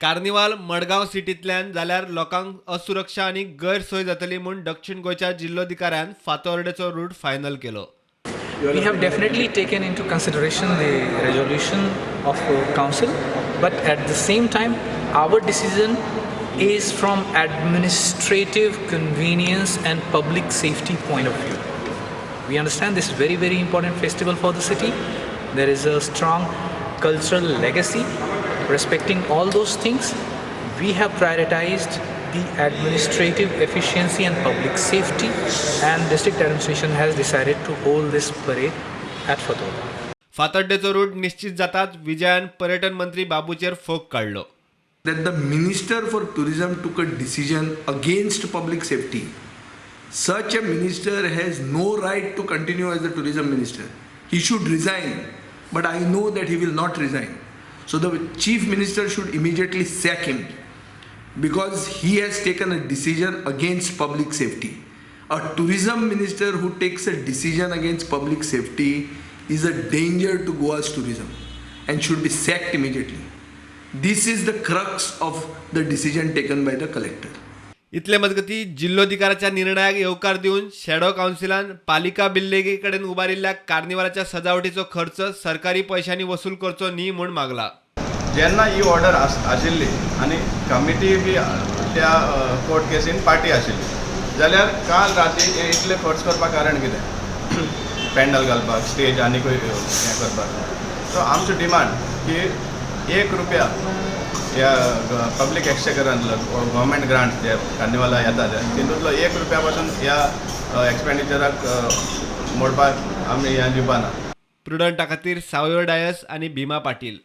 Carnival Madgaon सिटींतल्यान जाल्यार लोकांक असुरक्षा आणि गैरसोय जातली म्हूण दक्षिण गोंयच्या जिल्लोधिकाऱ्यान फातोर्डेचो रूट फायनल केलो. We have definitely taken into consideration the resolution of council, but at the same time our decision is from administrative convenience and public safety point of view. We understand this is very important festival for the city. There is a strong cultural legacy. Respecting all those things, we have prioritized the administrative efficiency and public safety, and district administration has decided to hold this parade at Fatorda. फातोर्डेचो route निश्चित जाताच विजयान पर्यटन मंत्री बाबूचेर फोग काढलो. That the Minister for Tourism took a decision against public safety. Such a minister has no right to continue as the tourism minister. He should resign, but I know that he will not resign. So the chief minister should immediately sack him because he has taken a decision against public safety. A tourism minister who takes a decision against public safety is a danger to Goa's tourism and should be sacked immediately. This is the crux of the decision taken by the collector. इतले मजगती जिल्लोधिकाराच्या निर्णयाक येवकार दिवन shadow काउन्सिलान पालिका बिल्डिंगे कडेन उबारिल्ल्या कार्निवालाच्या सजावटीचो खर्च सरकारी पैशांनी वसूल करचो न्ही म्हूण मागला. जेन्ना ही ऑर्डर आशिल्ली आनी कमिटी बी त्या कोर्ट केसीन पार्टी आशिल्ली जाल्यार काल राती इतले खर्च करपाक कारण कितें? पॅन्डल घालपाक, स्टेज आनीकूय हें करपाक. सो आमचो डिमांड की ₹1 ह्या पब्लीक एक्सचेकरांतलो गव्हर्मेंट ग्रांट जे कार्निवाला येता तितूंतलो ₹1 पासून ह्या एक्सपेंडिचराक मोडपाक आमी हें दिवपाना. प्रुडंटा खातीर सावयो डायस आनी भीमा पाटील.